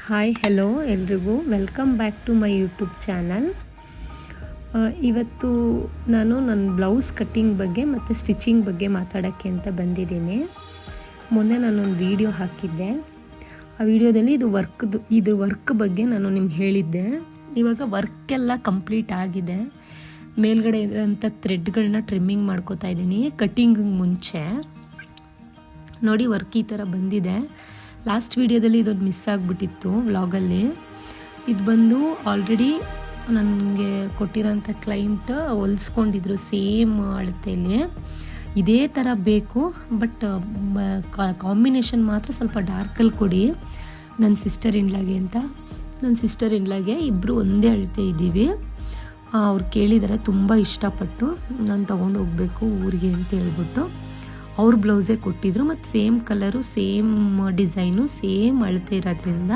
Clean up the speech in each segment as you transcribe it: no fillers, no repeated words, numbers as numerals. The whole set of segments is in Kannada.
ಹಾಯ್ ಹೆಲೋ ಎಲ್ರಿಗೂ welcome back to my YouTube channel. ಇವತ್ತು ನಾನು ನನ್ನ ಬ್ಲೌಸ್ ಕಟ್ಟಿಂಗ್ ಬಗ್ಗೆ ಮತ್ತು ಸ್ಟಿಚಿಂಗ್ ಬಗ್ಗೆ ಮಾತಾಡೋಕ್ಕೆ ಅಂತ ಬಂದಿದ್ದೀನಿ. ಮೊನ್ನೆ ನಾನೊಂದು ವಿಡಿಯೋ ಹಾಕಿದ್ದೆ. ಆ ವಿಡಿಯೋದಲ್ಲಿ ಇದು ವರ್ಕ್ ಬಗ್ಗೆ ನಾನು ನಿಮ್ಗೆ ಹೇಳಿದ್ದೆ. ಇವಾಗ ವರ್ಕೆಲ್ಲ ಕಂಪ್ಲೀಟ್ ಆಗಿದೆ. ಮೇಲ್ಗಡೆ ಇರೋಂಥ ಥ್ರೆಡ್ಗಳನ್ನ ಟ್ರಿಮ್ಮಿಂಗ್ ಮಾಡ್ಕೋತಾ ಇದ್ದೀನಿ ಕಟ್ಟಿಂಗಿಗೆ ಮುಂಚೆ. ನೋಡಿ ವರ್ಕ್ ಈ ಥರ ಬಂದಿದೆ. ಲಾಸ್ಟ್ ವಿಡಿಯೋದಲ್ಲಿ ಇದೊಂದು ಮಿಸ್ ಆಗಿಬಿಟ್ಟಿತ್ತು ವ್ಲಾಗಲ್ಲಿ. ಇದು ಬಂದು ಆಲ್ರೆಡಿ ನನಗೆ ಕೊಟ್ಟಿರೋಂಥ ಕ್ಲೈಂಟ್ ಹೊಲಿಸ್ಕೊಂಡಿದ್ರು ಸೇಮ್ ಅಳತೆಯಲ್ಲಿ. ಇದೇ ಥರ ಬೇಕು, ಬಟ್ ಕಾಂಬಿನೇಷನ್ ಮಾತ್ರ ಸ್ವಲ್ಪ ಡಾರ್ಕಲ್ಲಿ ಕೊಡಿ ನನ್ನ ಸಿಸ್ಟರ್ ಇನ್ಲಾಗೆ ಅಂತ. ನನ್ನ ಸಿಸ್ಟರ್ ಇನ್ಲಾಗೆ ಇಬ್ಬರು ಒಂದೇ ಅಳತೆ ಇದ್ದೀವಿ. ಅವ್ರು ಕೇಳಿದ್ದಾರೆ ತುಂಬ ಇಷ್ಟಪಟ್ಟು ನಾನು ತೊಗೊಂಡು ಹೋಗಬೇಕು ಊರಿಗೆ ಅಂತ ಹೇಳ್ಬಿಟ್ಟು ಅವ್ರ ಬ್ಲೌಸೇ ಕೊಟ್ಟಿದ್ರು. ಮತ್ತು same colour, same design, same ಅಳತೆ ಇರೋದ್ರಿಂದ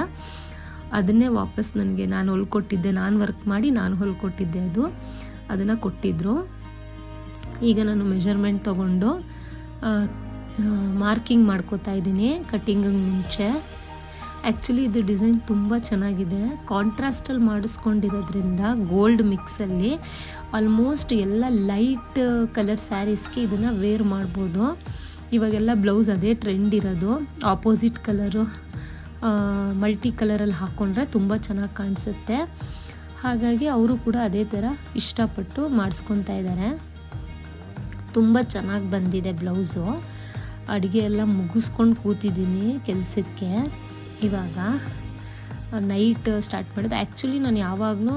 ಅದನ್ನೇ ವಾಪಸ್ ನನಗೆ ನಾನು ಹೊಲ್ಕೊಟ್ಟಿದ್ದೆ, ನಾನು ವರ್ಕ್ ಮಾಡಿ ನಾನು ಹೊಲ್ಕೊಟ್ಟಿದ್ದೆ, ಅದನ್ನು ಕೊಟ್ಟಿದ್ದರು. ಈಗ ನಾನು ಮೆಷರ್ಮೆಂಟ್ ತೊಗೊಂಡು ಮಾರ್ಕಿಂಗ್ ಮಾಡ್ಕೋತಾ ಇದ್ದೀನಿ ಕಟ್ಟಿಂಗಿಗೆ ಮುಂಚೆ. ಆ್ಯಕ್ಚುಲಿ ಇದು ಡಿಸೈನ್ ತುಂಬ ಚೆನ್ನಾಗಿದೆ. ಕಾಂಟ್ರಾಸ್ಟಲ್ಲಿ ಮಾಡಿಸ್ಕೊಂಡಿರೋದ್ರಿಂದ ಗೋಲ್ಡ್ ಮಿಕ್ಸಲ್ಲಿ ಆಲ್ಮೋಸ್ಟ್ ಎಲ್ಲ ಲೈಟ್ ಕಲರ್ ಸ್ಯಾರೀಸ್ಗೆ ಇದನ್ನು ವೇರ್ ಮಾಡ್ಬೋದು. ಇವಾಗೆಲ್ಲ ಬ್ಲೌಸ್ ಅದೇ ಟ್ರೆಂಡ್ ಇರೋದು. ಆಪೋಸಿಟ್ ಕಲರು ಮಲ್ಟಿ ಕಲರಲ್ಲಿ ಹಾಕ್ಕೊಂಡ್ರೆ ತುಂಬ ಚೆನ್ನಾಗಿ ಕಾಣಿಸುತ್ತೆ. ಹಾಗಾಗಿ ಅವರು ಕೂಡ ಅದೇ ಥರ ಇಷ್ಟಪಟ್ಟು ಮಾಡಿಸ್ಕೊತಾ ಇದ್ದಾರೆ. ತುಂಬ ಚೆನ್ನಾಗಿ ಬಂದಿದೆ ಬ್ಲೌಸು. ಅಡುಗೆ ಎಲ್ಲ ಮುಗಿಸ್ಕೊಂಡು ಕೂತಿದ್ದೀನಿ ಕೆಲಸಕ್ಕೆ. ಇವಾಗ ನೈಟ್ ಸ್ಟಾರ್ಟ್ ಮಾಡಿದೆ. ಆ್ಯಕ್ಚುಲಿ ನಾನು ಯಾವಾಗಲೂ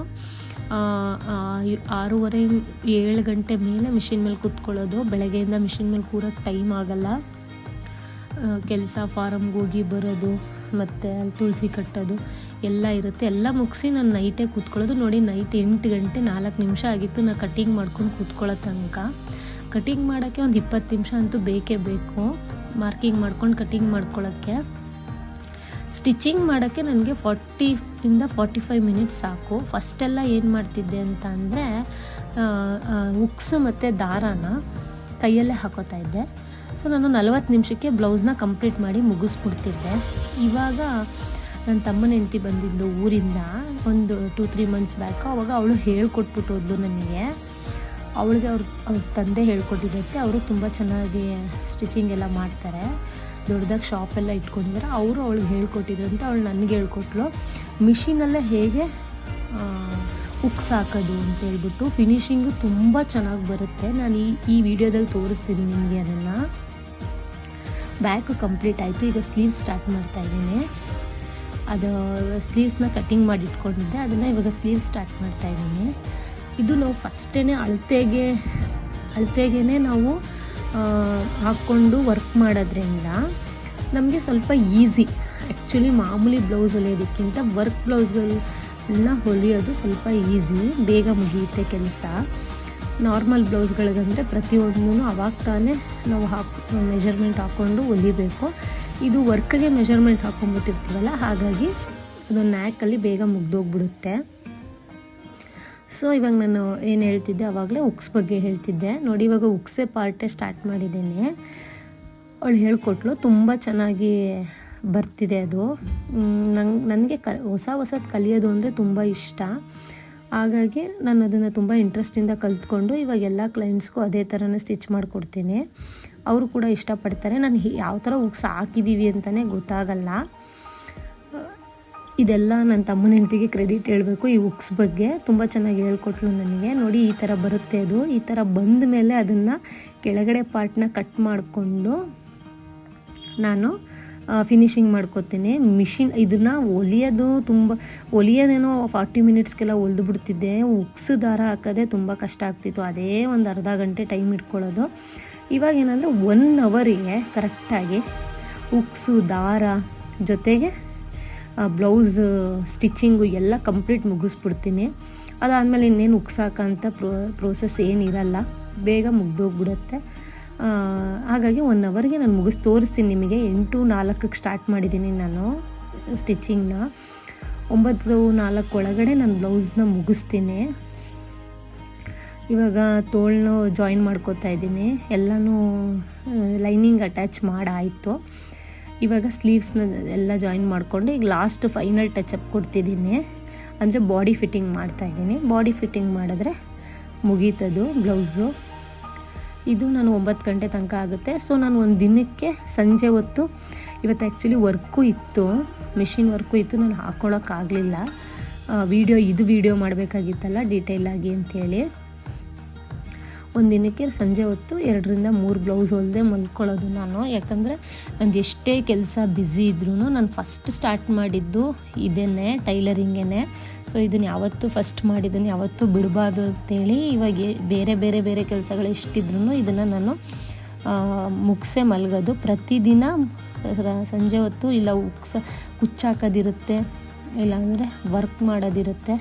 6:30-7 ಗಂಟೆ ಮೇಲೆ ಮಿಷಿನ್ ಮೇಲೆ ಕೂತ್ಕೊಳ್ಳೋದು. ಬೆಳಗ್ಗೆಯಿಂದ ಮಿಷಿನ್ ಮೇಲೆ ಕೂರೋಕ್ಕೆ ಟೈಮ್ ಆಗೋಲ್ಲ. ಕೆಲಸ, ಫಾರಮ್ಗೆ ಹೋಗಿ ಬರೋದು, ಮತ್ತು ತುಳಸಿ ಕಟ್ಟೋದು ಎಲ್ಲ ಇರುತ್ತೆ. ಎಲ್ಲ ಮುಗಿಸಿ ನಾನು ನೈಟೇ ಕೂತ್ಕೊಳ್ಳೋದು. ನೋಡಿ ನೈಟ್ 8 ಗಂಟೆ 4 ನಿಮಿಷ ಆಗಿತ್ತು ನಾನು ಕಟ್ಟಿಂಗ್ ಮಾಡ್ಕೊಂಡು ಕೂತ್ಕೊಳ್ಳೋ ತನಕ. ಕಟ್ಟಿಂಗ್ ಮಾಡೋಕ್ಕೆ ಒಂದು 20 ನಿಮಿಷ ಅಂತೂ ಬೇಕೇ ಬೇಕು, ಮಾರ್ಕಿಂಗ್ ಮಾಡ್ಕೊಂಡು ಕಟ್ಟಿಂಗ್ ಮಾಡ್ಕೊಳ್ಳೋಕ್ಕೆ. ಸ್ಟಿಚಿಂಗ್ ಮಾಡೋಕ್ಕೆ ನನಗೆ 40-45 ಮಿನಿಟ್ಸ್ ಸಾಕು. ಫಸ್ಟೆಲ್ಲ ಏನು ಮಾಡ್ತಿದ್ದೆ ಅಂತ ಅಂದರೆ ಉಕ್ಸು ಮತ್ತು ದಾರಾನ ಕೈಯಲ್ಲೇ ಹಾಕೋತಾ ಇದ್ದೆ. ಸೊ ನಾನು 40 ನಿಮಿಷಕ್ಕೆ ಬ್ಲೌಸ್ನ ಕಂಪ್ಲೀಟ್ ಮಾಡಿ ಮುಗಿಸ್ಬಿಡ್ತಿದ್ದೆ. ಇವಾಗ ನನ್ನ ತಮ್ಮನ ಹೆಂಡತಿ ಬಂದಿದ್ದು ಊರಿಂದ ಒಂದು 2-3 ಮಂತ್ಸ್ ಬ್ಯಾಕು. ಆವಾಗ ಅವಳು ಹೇಳ್ಕೊಟ್ಬಿಟ್ಟು ಹೋದ್ಲು ನನಗೆ. ಅವಳಿಗೆ ಅವ್ರ ತಂದೆ ಹೇಳ್ಕೊಟ್ಟಿದ್ದಕ್ಕೆ. ಅವರು ತುಂಬ ಚೆನ್ನಾಗಿ ಸ್ಟಿಚಿಂಗ್ ಎಲ್ಲ ಮಾಡ್ತಾರೆ, ದೊಡ್ಡದಾಗಿ ಶಾಪೆಲ್ಲ ಇಟ್ಕೊಂಡಿದ್ದಾರೆ. ಅವರು ಅವಳಿಗೆ ಹೇಳ್ಕೊಟ್ಟಿದ್ರು ಅಂತ ಅವಳು ನನಗೆ ಹೇಳ್ಕೊಟ್ಲು. ಮಿಷಿನಲ್ಲೇ ಹೇಗೆ ಉಕ್ಸ್ ಹಾಕೋದು ಅಂತ ಹೇಳ್ಬಿಟ್ಟು. ಫಿನಿಶಿಂಗು ತುಂಬ ಚೆನ್ನಾಗಿ ಬರುತ್ತೆ. ನಾನು ಈ ವಿಡಿಯೋದಲ್ಲಿ ತೋರಿಸ್ತೀನಿ ನಿಮಗೆ ಅದನ್ನು. ಬ್ಯಾಕು ಕಂಪ್ಲೀಟ್ ಆಯಿತು. ಈಗ ಸ್ಲೀವ್ಸ್ ಸ್ಟಾರ್ಟ್ ಮಾಡ್ತಾಯಿದ್ದೀನಿ. ಅದು ಸ್ಲೀವ್ಸ್ನ ಕಟ್ಟಿಂಗ್ ಮಾಡಿ ಇಟ್ಕೊಂಡಿದ್ದೆ, ಅದನ್ನು ಇವಾಗ ಸ್ಲೀವ್ಸ್ ಸ್ಟಾರ್ಟ್ ಮಾಡ್ತಾಯಿದ್ದೀನಿ. ಇದು ನಾವು ಫಸ್ಟೇ ಅಳತೆಗೇ ನಾವು ಹಾಕ್ಕೊಂಡು ವರ್ಕ್ ಮಾಡೋದ್ರಿಂದ ನಮಗೆ ಸ್ವಲ್ಪ ಈಸಿ. ಆ್ಯಕ್ಚುಲಿ ಮಾಮೂಲಿ ಬ್ಲೌಸ್ ಹೊಲಿಯೋದಕ್ಕಿಂತ ವರ್ಕ್ ಬ್ಲೌಸ್ಗಳನ್ನ ಹೊಲಿಯೋದು ಸ್ವಲ್ಪ ಈಸಿ, ಬೇಗ ಮುಗಿಯುತ್ತೆ ಕೆಲಸ. ನಾರ್ಮಲ್ ಬ್ಲೌಸ್ಗಳಿಗಂದರೆ ಪ್ರತಿಯೊಂದೂ ಅವಾಗ ತಾನೇ ನಾವು ಮೆಷರ್ಮೆಂಟ್ ಹಾಕ್ಕೊಂಡು ಹೊಲಿಬೇಕು. ಇದು ವರ್ಕ್ಗೆ ಮೆಷರ್ಮೆಂಟ್ ಹಾಕ್ಕೊಂಡ್ಬಿಟ್ಟಿರ್ತೀವಲ್ಲ, ಹಾಗಾಗಿ ಅದು ನ್ಯಾಕಲ್ಲಿ ಬೇಗ ಮುಗ್ದೋಗ್ಬಿಡುತ್ತೆ. ಸೊ ಇವಾಗ ನಾನು ಏನು ಹೇಳ್ತಿದ್ದೆ, ಆವಾಗಲೇ ಉಕ್ಸ್ ಬಗ್ಗೆ ಹೇಳ್ತಿದ್ದೆ. ನೋಡಿ ಇವಾಗ ಉಕ್ಸೆ ಪಾರ್ಟೇ ಸ್ಟಾರ್ಟ್ ಮಾಡಿದ್ದೇನೆ. ಅವಳು ಹೇಳ್ಕೊಟ್ಲು, ತುಂಬ ಚೆನ್ನಾಗಿ ಬರ್ತಿದೆ ಅದು. ನನಗೆ ಹೊಸದು ಕಲಿಯೋದು ಅಂದರೆ ತುಂಬ ಇಷ್ಟ. ಹಾಗಾಗಿ ನಾನು ಅದನ್ನು ತುಂಬ ಇಂಟ್ರೆಸ್ಟಿಂದ ಕಲ್ತ್ಕೊಂಡು ಇವಾಗ ಎಲ್ಲ ಕ್ಲೈಂಟ್ಸ್ಗೂ ಅದೇ ಥರನೇ ಸ್ಟಿಚ್ ಮಾಡಿಕೊಡ್ತೀನಿ. ಅವರು ಕೂಡ ಇಷ್ಟಪಡ್ತಾರೆ. ನಾನು ಯಾವ ಥರ ಉಕ್ಸ್ ಹಾಕಿದ್ದೀವಿ ಅಂತಲೇ ಗೊತ್ತಾಗಲ್ಲ. ಇದೆಲ್ಲ ನನ್ನ ತಮ್ಮನ ಹೆಂಡತಿಗೆ ಕ್ರೆಡಿಟ್ ಹೇಳಬೇಕು. ಈ ಉಕ್ಸ್ ಬಗ್ಗೆ ತುಂಬ ಚೆನ್ನಾಗಿ ಹೇಳ್ಕೊಟ್ಲು ನನಗೆ. ನೋಡಿ ಈ ಥರ ಬರುತ್ತೆ ಅದು. ಈ ಥರ ಬಂದ ಮೇಲೆ ಅದನ್ನು ಕೆಳಗಡೆ ಪಾರ್ಟ್ನ ಕಟ್ ಮಾಡಿಕೊಂಡು ನಾನು ಫಿನಿಶಿಂಗ್ ಮಾಡ್ಕೋತೀನಿ. ಇದನ್ನು ಹೊಲಿಯೋದೇನೋ 40 ಮಿನಿಟ್ಸ್ಗೆಲ್ಲ ಹೊಲಿದು ಬಿಡ್ತಿದ್ದೆ. ಉಕ್ಸ್ ದಾರ ಹಾಕೋದೇ ತುಂಬ ಕಷ್ಟ ಆಗ್ತಿತ್ತು. ಅದೇ ಒಂದು ಅರ್ಧ ಗಂಟೆ ಟೈಮ್ ಇಟ್ಕೊಳ್ಳೋದು. ಇವಾಗ ಏನಂದರೆ 1 ಅವರಿಗೆ ಕರೆಕ್ಟಾಗಿ ಉಕ್ಸು, ದಾರ ಜೊತೆಗೆ ಬ್ಲೌಸ್ ಸ್ಟಿಚಿಂಗು ಎಲ್ಲ ಕಂಪ್ಲೀಟ್ ಮುಗಿಸ್ಬಿಡ್ತೀನಿ. ಅದಾದಮೇಲೆ ಇನ್ನೇನು ಉಕ್ಸ್ ಹಾಕೋಂಥ ಪ್ರೋಸೆಸ್ ಏನಿರಲ್ಲ, ಬೇಗ ಮುಗ್ದೋಗ್ಬಿಡುತ್ತೆ. ಹಾಗಾಗಿ 1 ಅವರ್ಗೆ ನಾನು ತೋರಿಸ್ತೀನಿ ನಿಮಗೆ. 8:04ಕ್ಕೆ ಸ್ಟಾರ್ಟ್ ಮಾಡಿದ್ದೀನಿ ನಾನು ಸ್ಟಿಚಿಂಗ್ನ. 9:04 ಒಳಗಡೆ ನಾನು ಬ್ಲೌಸ್ನ ಮುಗಿಸ್ತೀನಿ. ಇವಾಗ ತೋಳನ್ನು ಜಾಯಿನ್ ಮಾಡ್ಕೋತಾ ಇದ್ದೀನಿ. ಎಲ್ಲನೂ ಲೈನಿಂಗ್ ಅಟ್ಯಾಚ್ ಮಾಡಾಯಿತು. ಇವಾಗ ಸ್ಲೀವ್ಸ್ನ ಎಲ್ಲ ಜಾಯಿನ್ ಮಾಡಿಕೊಂಡು ಈಗ ಲಾಸ್ಟ್ ಫೈನಲ್ ಟಚಪ್ ಕೊಡ್ತಿದ್ದೀನಿ, ಅಂದರೆ ಬಾಡಿ ಫಿಟ್ಟಿಂಗ್ ಮಾಡ್ತಾಯಿದ್ದೀನಿ. ಬಾಡಿ ಫಿಟ್ಟಿಂಗ್ ಮಾಡಿದ್ರೆ ಮುಗೀತದು ಬ್ಲೌಸು. ಇದು ನಾನು 9 ಗಂಟೆ ತನಕ ಆಗುತ್ತೆ. ಸೊ ನಾನು ಒಂದು ದಿನಕ್ಕೆ ಸಂಜೆ ಹೊತ್ತು ಇವತ್ತು ಆ್ಯಕ್ಚುಲಿ ವರ್ಕು ಇತ್ತು, ಮಿಷಿನ್ ವರ್ಕು ಇತ್ತು, ನಾನು ಹಾಕ್ಕೊಳ್ಳೋಕ್ಕಾಗಲಿಲ್ಲ. ವಿಡಿಯೋ ಮಾಡಬೇಕಾಗಿತ್ತಲ್ಲ ಡೀಟೇಲಾಗಿ ಅಂಥೇಳಿ ಒಂದು ದಿನಕ್ಕೆ ಸಂಜೆ ಹೊತ್ತು 2 ರಿಂದ 3 ಬ್ಲೌಸ್ ಹೊಲಿದೆ ಮಲ್ಕೊಳ್ಳೋದು ನಾನು. ಯಾಕಂದರೆ ನಂದು ಎಷ್ಟೇ ಕೆಲಸ ಬ್ಯುಸಿ ಇದ್ರೂ ನಾನು ಫಸ್ಟ್ ಸ್ಟಾರ್ಟ್ ಮಾಡಿದ್ದು ಇದನ್ನೇ, ಟೈಲರಿಂಗೇ. ಸೊ ಇದನ್ನು ಯಾವತ್ತೂ ಫಸ್ಟ್ ಮಾಡಿದ್ದನ್ನು ಯಾವತ್ತೂ ಬಿಡಬಾರ್ದು ಅಂತೇಳಿ ಇವಾಗ ಬೇರೆ ಬೇರೆ ಬೇರೆ ಕೆಲಸಗಳು ಎಷ್ಟಿದ್ರೂ ಇದನ್ನು ನಾನು ಮುಗಿಸೇ ಮಲಗೋದು. ಪ್ರತಿದಿನ ಸಂಜೆ ಹೊತ್ತು ಇಲ್ಲ ಕುಚ್ಚಾಕೋದಿರುತ್ತೆ, ಇಲ್ಲಾಂದರೆ ವರ್ಕ್ ಮಾಡೋದಿರುತ್ತೆ,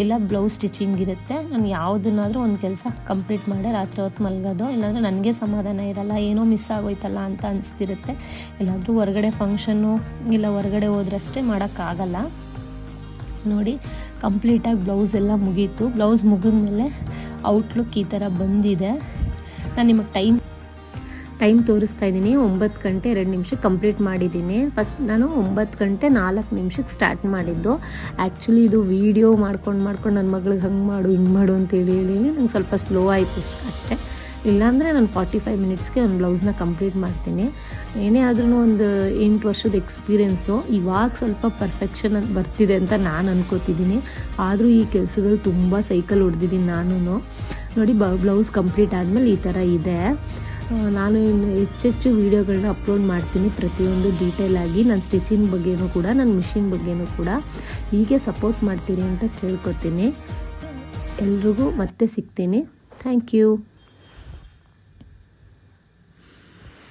ಇಲ್ಲ ಬ್ಲೌಸ್ ಸ್ಟಿಚಿಂಗ್ ಇರುತ್ತೆ. ನಾನು ಯಾವುದನ್ನಾದರೂ ಒಂದು ಕೆಲಸ ಕಂಪ್ಲೀಟ್ ಮಾಡಿ ರಾತ್ರಿ ಹೊತ್ತು ಮಲಗೋದು. ಇಲ್ಲಾಂದರೆ ನನಗೆ ಸಮಾಧಾನ ಇರಲ್ಲ, ಏನೋ ಮಿಸ್ ಆಗೋಯ್ತಲ್ಲ ಅಂತ ಅನಿಸ್ತಿರುತ್ತೆ. ಎಲ್ಲಾದರೂ ಹೊರಗಡೆ ಫಂಕ್ಷನ್ನು ಇಲ್ಲ ಹೊರಗಡೆ ಹೋದ್ರಷ್ಟೇ ಮಾಡೋಕ್ಕಾಗಲ್ಲ. ನೋಡಿ ಕಂಪ್ಲೀಟಾಗಿ ಬ್ಲೌಸ್ ಎಲ್ಲ ಮುಗೀತು. ಬ್ಲೌಸ್ ಮುಗಿದ್ಮೇಲೆ ಔಟ್ಲುಕ್ ಈ ಥರ ಬಂದಿದೆ. ನಾನು ನಿಮಗೆ ಟೈಮ್ ತೋರಿಸ್ತಾ ಇದ್ದೀನಿ. 9 ಗಂಟೆ 2 ನಿಮಿಷಕ್ಕೆ ಕಂಪ್ಲೀಟ್ ಮಾಡಿದ್ದೀನಿ. ಫಸ್ಟ್ ನಾನು 9 ಗಂಟೆ 4 ನಿಮಿಷಕ್ಕೆ ಸ್ಟಾರ್ಟ್ ಮಾಡಿದ್ದು. ಆ್ಯಕ್ಚುಲಿ ಇದು ವೀಡಿಯೋ ಮಾಡ್ಕೊಂಡು ನನ್ನ ಮಗಳಿಗೆ ಹಂಗೆ ಮಾಡು ಹಿಂಗೆ ಮಾಡು ಅಂತೇಳಿ ನಂಗೆ ಸ್ವಲ್ಪ ಸ್ಲೋ ಆಯಿತು ಅಷ್ಟೇ. ಇಲ್ಲಾಂದರೆ ನಾನು 45 ಮಿನಿಟ್ಸ್ಗೆ ಒಂದು ಬ್ಲೌಸ್ನ ಕಂಪ್ಲೀಟ್ ಮಾಡ್ತೀನಿ. ಏನೇ ಆದ್ರೂ ಒಂದು 8 ವರ್ಷದ ಎಕ್ಸ್ಪೀರಿಯೆನ್ಸು, ಇವಾಗ ಸ್ವಲ್ಪ ಪರ್ಫೆಕ್ಷನ್ ಬರ್ತಿದೆ ಅಂತ ನಾನು ಅನ್ಕೋತಿದ್ದೀನಿ. ಆದರೂ ಈ ಕೆಲಸಗಳು ತುಂಬ ಸೈಕಲ್ ಹೊಡೆದಿದ್ದೀನಿ ನಾನು. ನೋಡಿ ಬ್ಲೌಸ್ ಕಂಪ್ಲೀಟ್ ಆದಮೇಲೆ ಈ ಥರ ಇದೆ. ನಾನು ಹೆಚ್ಚೆಚ್ಚು ವೀಡಿಯೋಗಳನ್ನ ಅಪ್ಲೋಡ್ ಮಾಡ್ತೀನಿ, ಪ್ರತಿಯೊಂದು ಡೀಟೇಲಾಗಿ. ನನ್ನ ಸ್ಟಿಚಿಂಗ್ ಬಗ್ಗೆನೂ ಕೂಡ, ನನ್ನ ಮಿಷಿನ್ ಬಗ್ಗೆನೂ ಕೂಡ ಹೀಗೆ ಸಪೋರ್ಟ್ ಮಾಡ್ತೀರಿ ಅಂತ ಕೇಳ್ಕೊತೀನಿ. ಎಲ್ರಿಗೂ ಮತ್ತೆ ಸಿಗ್ತೀನಿ. Thank you.